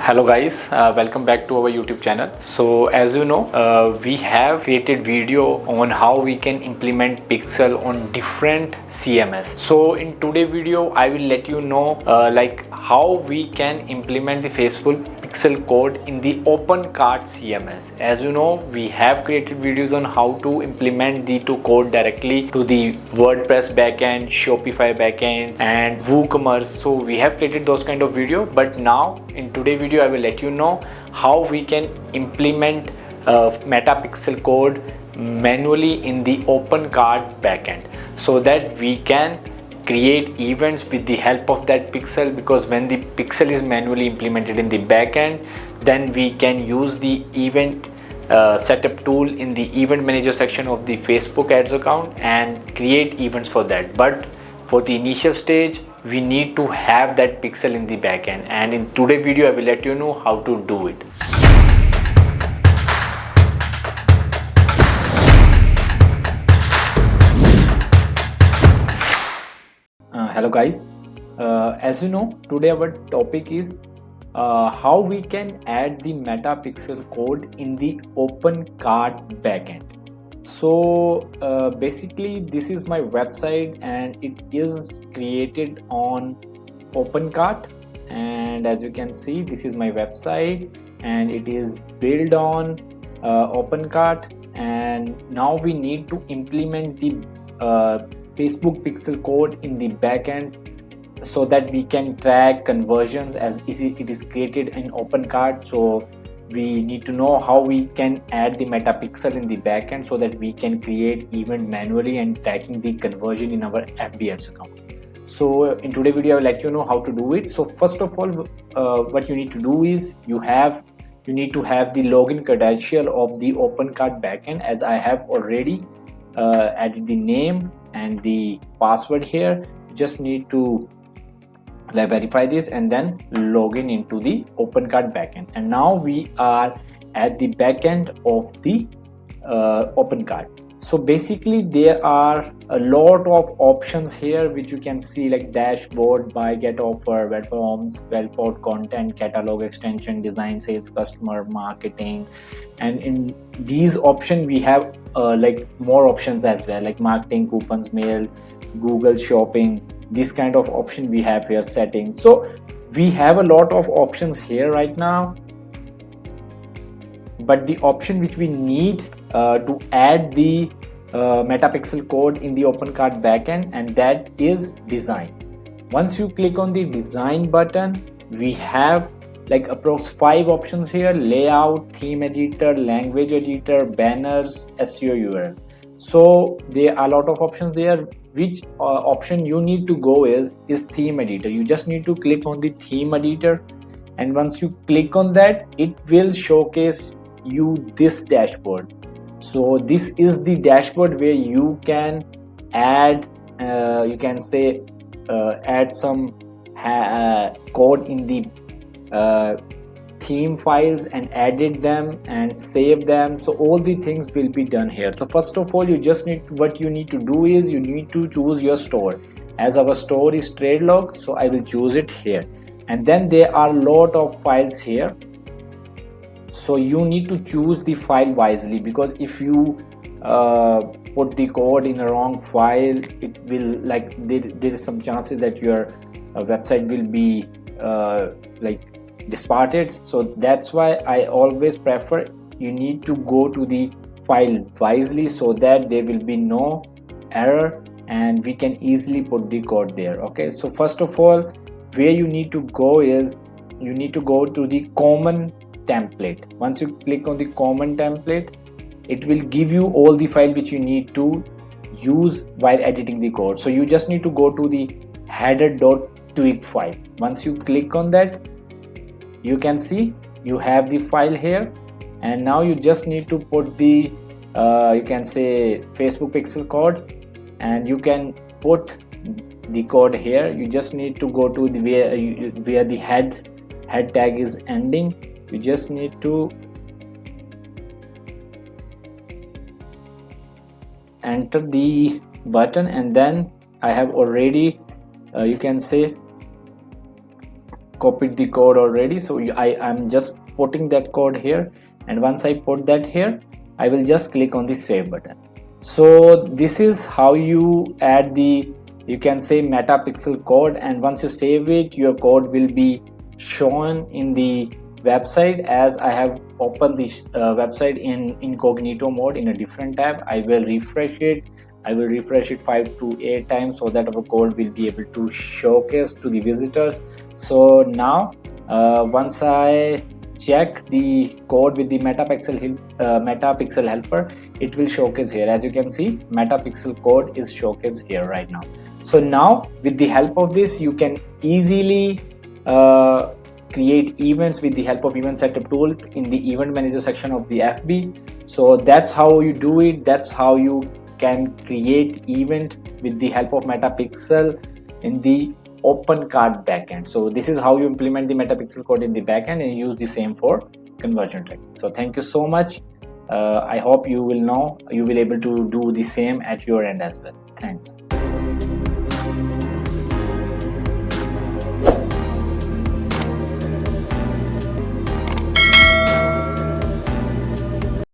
Hello guys, welcome back to our YouTube channel. So as you know, we have created video on how we can implement pixel on different CMS. So in today's video I will let you know like how we can implement the Facebook pixel code in the OpenCart CMS. As you know, we have created videos on how to implement the code directly to the WordPress backend, Shopify backend and WooCommerce. So we have created those kind of video, but now in today's video I will let you know how we can implement metapixel code manually in the OpenCart backend, so that we can create events with the help of that pixel. Because when the pixel is manually implemented in the backend, then we can use the event setup tool in the event manager section of the Facebook ads account and create events for that. But for the initial stage we need to have that pixel in the backend, and in today's video I will let you know how to do it. Hello guys, as you know, today our topic is how we can add the metapixel code in the OpenCart backend. So basically this is my website and it is created on OpenCart, and as you can see this is my website and it is built on OpenCart. And now we need to implement the Facebook pixel code in the backend so that we can track conversions as it is created in OpenCart. So we need to know how we can add the metapixel in the backend so that we can create event manually and tracking the conversion in our FB ads account. So in today's video I will let you know how to do it. So first of all, what you need to do is you need to have the login credential of the OpenCart backend, as I have already added the name and the password here. You just need to verify this and then log in into the OpenCart backend. And now we are at the backend of the OpenCart. So basically there are a lot of options here which you can see, like dashboard, buy, get offer, web forms, webport, content, catalog, extension, design, sales, customer, marketing. And in these options we have like more options as well, like marketing, coupons, mail, Google Shopping. This kind of option we have here, settings. So we have a lot of options here right now, but the option which we need to add the metapixel code in the OpenCart backend, and that is design. Once you click on the design button, we have like approx 5 options here: layout, theme editor, language editor, banners, SEO, URL. So there are a lot of options there. Which option you need to go is theme editor. You just need to click on the theme editor, and once you click on that, it will showcase you this dashboard. So this is the dashboard where you can add you can say add some code in the theme files and edit them and save them. So all the things will be done here. So first of all, what you need to do is you need to choose your store. As our store is TradeLog, so I will choose it here. And then there are a lot of files here, so you need to choose the file wisely, because if you put the code in a wrong file, it will like there is some chances that your website will be like disparted. So that's why I always prefer you need to go to the file wisely so that there will be no error and we can easily put the code there. Okay, so first of all, where you need to go is you need to go to the common template. Once you click on the common template, it will give you all the file which you need to use while editing the code. So you just need to go to the header.twig file. Once you click on that, you can see you have the file here, and now you just need to put the you can say Facebook pixel code, and you can put the code here. You just need to go to the where the head tag is ending. You just need to enter the button, and then I have already you can say copied the code already, so I'm just putting that code here, and once I put that here, I will just click on the save button. So this is how you add the, you can say, metapixel code, and once you save it, your code will be shown in the website. As I have opened this website in incognito mode in a different tab, I will refresh it. I will refresh it 5 to 8 times so that our code will be able to showcase to the visitors. So now once I check the code with the metapixel helper, it will showcase here. As you can see, metapixel code is showcased here right now. So now with the help of this, you can easily create events with the help of event setup tool in the event manager section of the FB. So that's how you do it. That's how you can create event with the help of metapixel in the OpenCart backend. So this is how you implement the metapixel code in the backend and use the same for conversion tracking. So thank you so much. I hope you will able to do the same at your end as well. Thanks.